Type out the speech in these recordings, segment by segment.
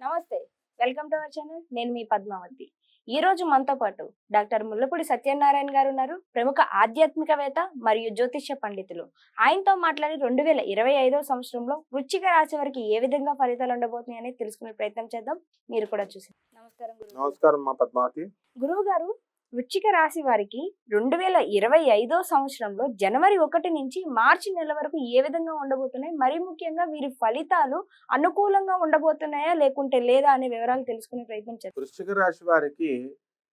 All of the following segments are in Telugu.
నమస్తే. Welcome to our channel. నేను మీ పద్మావతి. ఈ రోజు మనతో పాటు డాక్టర్ ముల్లపూడి సత్యనారాయణ గారు ఉన్నారు. ప్రముఖ ఆధ్యాత్మికవేత్త మరియు జ్యోతిష్య పండితులు. ఆయనతో మాట్లాడి 2025వ సంవత్సరంలో వృశ్చిక రాశి వారికి ఏ విధంగా ఫలితాలు ఉండబోతున్నాయని తెలుసుకునే ప్రయత్నం చేద్దాం. మీరు కూడా చూసి. నమస్కారం గురువు. నమస్కారం మా పద్మావతి. గురువు గారు, వృశ్చిక రాశి వారికి 2025వ సంవత్సరంలో జనవరి 1 నుంచి మార్చి నెల వరకు ఏ విధంగా ఉండబోతున్నాయి, మరి ముఖ్యంగా వీరి ఫలితాలు అనుకూలంగా ఉండబోతున్నాయా లేకుంటే లేదా అనే వివరాలు తెలుసుకునే ప్రయత్నం చేద్దాం. వృశ్చిక రాశి వారికి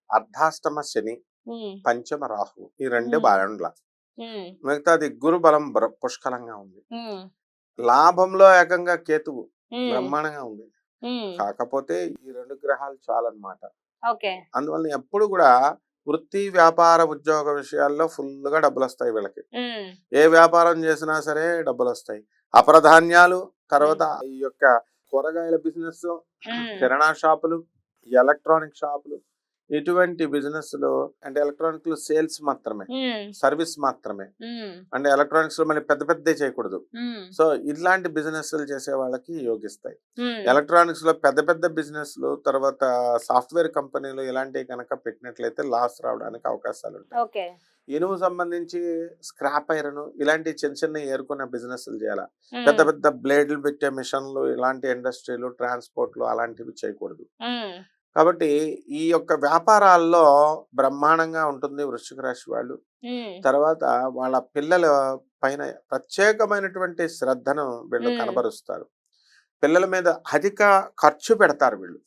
అర్ధాష్టమ శని, పంచమ రాహు ఈ రెండే బాగుండ్ల. మిగతాది గురు బలం పుష్కలంగా ఉంది. లాభంలో ఏకంగా కేతువు బ్రహ్మాండంగా ఉంది. కాకపోతే ఈ రెండు గ్రహాలు చాలన్నమాట. అందువల్ల ఎప్పుడు కూడా వృత్తి వ్యాపార ఉద్యోగ విషయాల్లో ఫుల్ గా డబ్బులు వస్తాయి వీళ్ళకి. ఏ వ్యాపారం చేసినా సరే డబ్బులు వస్తాయి. అప్రధాన్యాలు, తర్వాత ఈ యొక్క కూరగాయల బిజినెస్, కిరాణా షాపులు, ఎలక్ట్రానిక్ షాపులు, ఇటువంటి బిజినెస్ లో అంటే ఎలక్ట్రానిక్ లో సేల్స్ మాత్రమే, సర్వీస్ మాత్రమే. అంటే ఎలక్ట్రానిక్స్ లో మళ్ళీ పెద్ద పెద్ద చేయకూడదు. సో ఇట్లాంటి బిజినెస్ చేసే వాళ్ళకి యోగిస్తాయి. ఎలక్ట్రానిక్స్ లో పెద్ద పెద్ద బిజినెస్ లు, తర్వాత సాఫ్ట్వేర్ కంపెనీలు ఇలాంటివి కనుక పెట్టినట్లయితే లాస్ రావడానికి అవకాశాలు ఉంటాయి. ఇనుము సంబంధించి స్క్రాప్ ఐరన్ ఇలాంటి చిన్న చిన్న ఏరుకునే బిజినెస్ చేయాలి. పెద్ద పెద్ద బ్లేడ్లు పెట్టే మిషన్లు, ఇలాంటి ఇండస్ట్రీలు, ట్రాన్స్పోర్ట్లు అలాంటివి చేయకూడదు. కాబట్టి ఈ యొక్క వ్యాపారాల్లో బ్రహ్మాండంగా ఉంటుంది వృశ్చిక రాశి వాళ్ళు. తర్వాత వాళ్ళ పిల్లల పైన ప్రత్యేకమైనటువంటి శ్రద్ధను వీళ్ళు కనబరుస్తారు. పిల్లల మీద అధిక ఖర్చు పెడతారు వీళ్ళు.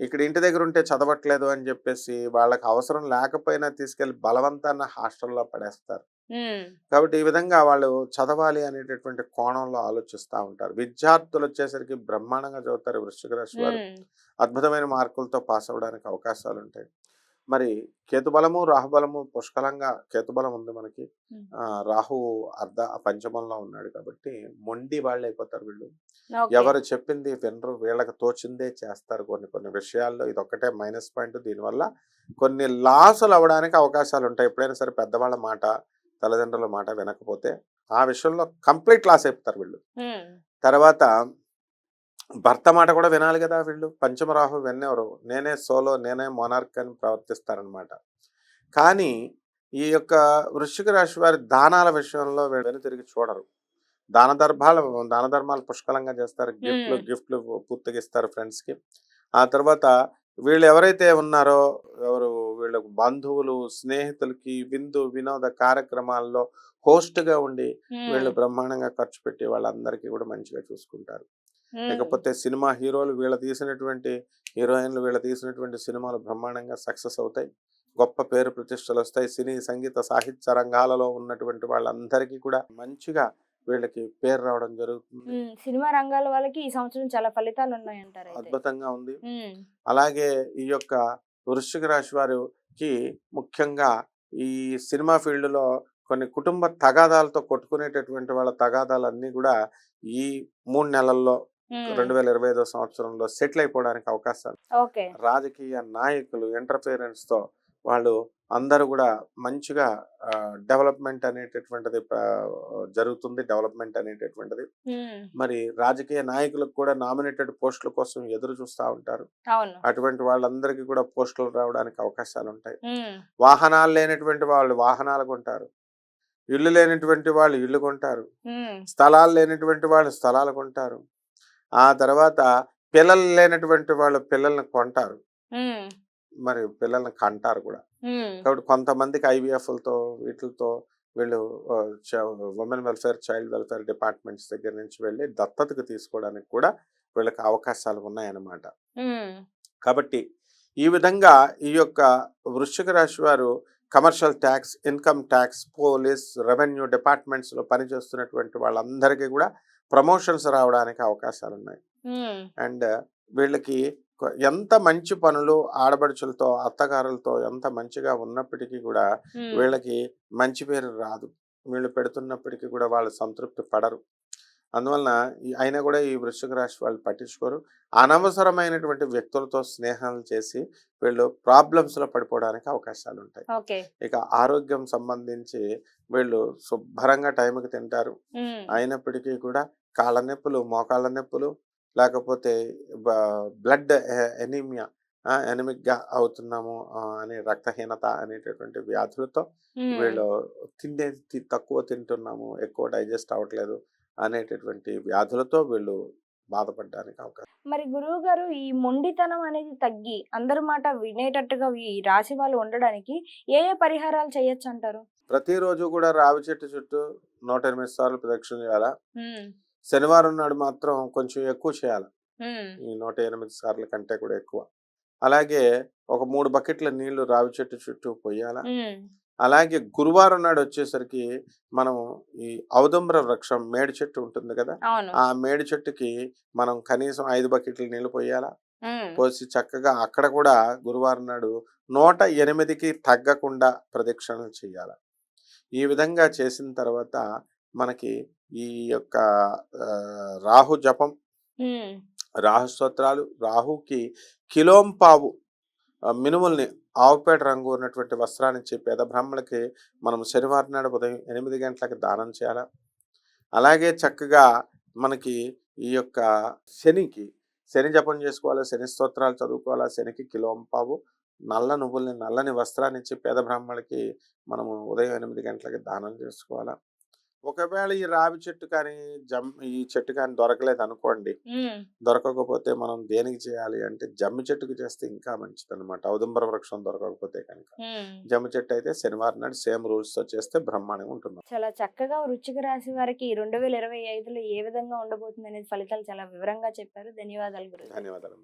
ఇక్కడ ఇంటి దగ్గర ఉంటే చదవట్లేదు అని చెప్పేసి వాళ్ళకి అవసరం లేకపోయినా తీసుకెళ్లి బలవంతాన్ని హాస్టల్లో పడేస్తారు. కాబట్టి ఈ విధంగా వాళ్ళు చదవాలి అనేటటువంటి కోణంలో ఆలోచిస్తూ ఉంటారు. విద్యార్థులు వచ్చేసరికి బ్రహ్మాండంగా చదువుతారు వృశ్చిక రాశి వారు. అద్భుతమైన మార్కులతో పాస్ అవ్వడానికి అవకాశాలు ఉంటాయి. మరి కేతుబలము రాహుబలము పుష్కలంగా, కేతుబలం ఉంది మనకి, రాహు పంచమంలో ఉన్నాడు కాబట్టి మొండి వాళ్ళు అయిపోతారు వీళ్ళు. ఎవరు చెప్పింది వినరు, వీళ్ళకి తోచిందే చేస్తారు. కొన్ని విషయాల్లో ఇది ఒక్కటే మైనస్ పాయింట్. దీనివల్ల కొన్ని లాసులు అవ్వడానికి అవకాశాలు ఉంటాయి. ఎప్పుడైనా సరే పెద్దవాళ్ళ మాట, తల్లిదండ్రుల మాట వినకపోతే ఆ విషయంలో కంప్లీట్ లాస్ అయిపోతారు వీళ్ళు. తర్వాత భర్త మాట కూడా వినాలి కదా వీళ్ళు. పంచమరాహు విన్నెవరు, నేనే సోలో, నేనే మొనార్క్ అని ప్రవర్తిస్తారనమాట. కానీ ఈ యొక్క వృశ్చిక రాశి వారి దానాల విషయంలో వీళ్ళు తిరిగి చూడరు. దాన ధర్మాలు పుష్కలంగా చేస్తారు. గిఫ్ట్లు పూర్తిగా ఇస్తారు ఫ్రెండ్స్కి. ఆ తర్వాత వీళ్ళు ఎవరైతే ఉన్నారో వీళ్ళ బంధువులు, స్నేహితులకి విందు వినోద కార్యక్రమాల్లో హోస్ట్గా ఉండి వీళ్ళు బ్రహ్మాండంగా ఖర్చు పెట్టి వాళ్ళందరికీ కూడా మంచిగా చూసుకుంటారు. లేకపోతే సినిమా హీరోలు వీళ్ళ తీసినటువంటి, హీరోయిన్లు వీళ్ళ తీసినటువంటి సినిమాలు బ్రహ్మాండంగా సక్సెస్ అవుతాయి. గొప్ప పేరు ప్రతిష్టలు వస్తాయి. సినీ సంగీత సాహిత్య రంగాలలో ఉన్నటువంటి వాళ్ళందరికీ కూడా మంచిగా వీళ్ళకి పేరు రావడం జరుగుతుంది. సినిమా రంగాల వాళ్ళకి ఈ సంవత్సరం చాలా ఫలితాలు ఉన్నాయంటారు. అద్భుతంగా ఉంది. అలాగే ఈ యొక్క వృశ్చిక రాశి వారికి ముఖ్యంగా ఈ సినిమా ఫీల్డ్ లో కొన్ని కుటుంబ తగాదాలతో కొట్టుకునేటటువంటి వాళ్ళ తగాదాలన్నీ కూడా ఈ 3 నెలల్లో 2025వ సంవత్సరంలో సెటిల్ అయిపోవడానికి అవకాశాలు. రాజకీయ నాయకులు ఇంటర్ఫిరెన్స్ తో వాళ్ళు అందరూ కూడా మంచిగా డెవలప్మెంట్ అనేటటువంటిది జరుగుతుంది. మరి రాజకీయ నాయకులకు కూడా నామినేటెడ్ పోస్టుల కోసం ఎదురు చూస్తూ ఉంటారు. అటువంటి వాళ్ళందరికీ కూడా పోస్టులు రావడానికి అవకాశాలు ఉంటాయి. వాహనాలు లేనటువంటి వాళ్ళు వాహనాలు కొంటారు. ఇల్లు లేనటువంటి వాళ్ళు ఇల్లు కొంటారు. స్థలాలు లేనటువంటి వాళ్ళు స్థలాలు కొంటారు. ఆ తర్వాత పిల్లలు లేనటువంటి వాళ్ళు పిల్లల్ని కొంటారు. మరి పిల్లల్ని కంటారు కూడా. కాబట్టి కొంతమందికి ఐవీఎఫ్లతో వీటితో వీళ్ళు women welfare, child welfare departments దగ్గర నుంచి వెళ్ళి దత్తతకు తీసుకోవడానికి కూడా వీళ్ళకి అవకాశాలు ఉన్నాయన్నమాట. కాబట్టి ఈ విధంగా ఈ యొక్క వృశ్చిక రాశి వారు commercial tax, income tax, police, revenue departments లో పనిచేస్తున్నటువంటి వాళ్ళందరికీ కూడా ప్రమోషన్స్ రావడానికి అవకాశాలు ఉన్నాయి. అండ్ వీళ్ళకి ఎంత మంచి పనులు ఆడబడుచులతో, అత్తగారులతో ఎంత మంచిగా ఉన్నప్పటికీ కూడా వీళ్ళకి మంచి పేరు రాదు. వీళ్ళు పెడుతున్నప్పటికీ కూడా వాళ్ళు సంతృప్తి పడరు. అందువలన అయినా కూడా ఈ వృశ్చిక రాశి వాళ్ళు పట్టించుకోరు. అనవసరమైనటువంటి వ్యక్తులతో స్నేహాలు చేసి వీళ్ళు ప్రాబ్లమ్స్ లో పడిపోవడానికి అవకాశాలు ఉంటాయి. ఇక ఆరోగ్యం సంబంధించి వీళ్ళు శుభ్రంగా టైంకి తింటారు. అయినప్పటికీ కూడా కాళ్ళ నొప్పులు, మోకాళ్ళ నొప్పులు, లేకపోతే బ్లడ్ ఎనీమియా, ఎనిమిక్ గా అవుతున్నాము అనే రక్తహీనత అనేటటువంటి వ్యాధులతో వీళ్ళు తిండేది తక్కువ తింటున్నాము, ఎక్కువ డైజెస్ట్ అవ్వట్లేదు అనేటటువంటి వ్యాధులతో వీళ్ళు బాధపడడానికి అవకాశం. మరి గురువు గారు ఈ మొండితనం అనేది తగ్గి అందరి మాట వినేటట్టుగా ఈ రాశి వాళ్ళు ఉండడానికి ఏ ఏ పరిహారాలు చేయొచ్చు అంటారు? ప్రతిరోజు కూడా రావి చెట్టు చుట్టూ 108 సార్లు ప్రదక్షిణ చేయాలా. శనివారం నాడు మాత్రం కొంచెం ఎక్కువ చేయాలి, ఈ 108 సార్ల కంటే కూడా ఎక్కువ. అలాగే ఒక 3 బకెట్ల నీళ్లు రావి చెట్టు చుట్టూ పోయాలా. అలాగే గురువారం నాడు వచ్చేసరికి మనం ఈ ఔదుంబర వృక్షం మేడి చెట్టు ఉంటుంది కదా, ఆ మేడి చెట్టుకి మనం కనీసం 5 బకెట్ల నీళ్లు పోయాలా. పోసి చక్కగా అక్కడ కూడా గురువారం నాడు 108కి తగ్గకుండా ప్రదక్షిణలు చేయాలి. ఈ విధంగా చేసిన తర్వాత మనకి ఈ యొక్క రాహు జపం, రాహు స్తోత్రాలు, రాహుకి కిలోంపావు మినుముల్ని ఆవుపేట రంగు ఉన్నటువంటి వస్త్రాన్ని ఇచ్చి పేద బ్రాహ్మణులకి మనం శనివారం నాడు ఉదయం 8 గంటలకి దానం చేయాలి. అలాగే చక్కగా మనకి ఈ యొక్క శని జపం చేసుకోవాలి, శని స్తోత్రాలు చదువుకోవాలి. శనికి కిలోంపావు నల్ల నువ్వుల్ని, నల్లని వస్త్రాన్ని ఇచ్చి పేద బ్రాహ్మణులకి మనము ఉదయం 8 గంటలకి దానం చేసుకోవాలా. ఒకవేళ ఈ రావి చెట్టు కానీ ఈ చెట్టు కానీ దొరకలేదు అనుకోండి, దొరకకపోతే మనం దేనికి చేయాలి అంటే జమ్మి చెట్టుకు చేస్తే ఇంకా మంచిది అనమాట. ఔదుంబర వృక్షం దొరకకపోతే కనుక జమ్మి చెట్టు అయితే శనివారం నాడు సేమ్ రూల్స్ తో చేస్తే బ్రహ్మాండంగా ఉంటుంది. చాలా చక్కగా వృశ్చిక రాశి వారికి 2025లో ఏ విధంగా ఉండబోతుంది అనేది ఫలితాలు చాలా వివరంగా చెప్పారు. ధన్యవాదాలు గురువు. ధన్యవాదాలు.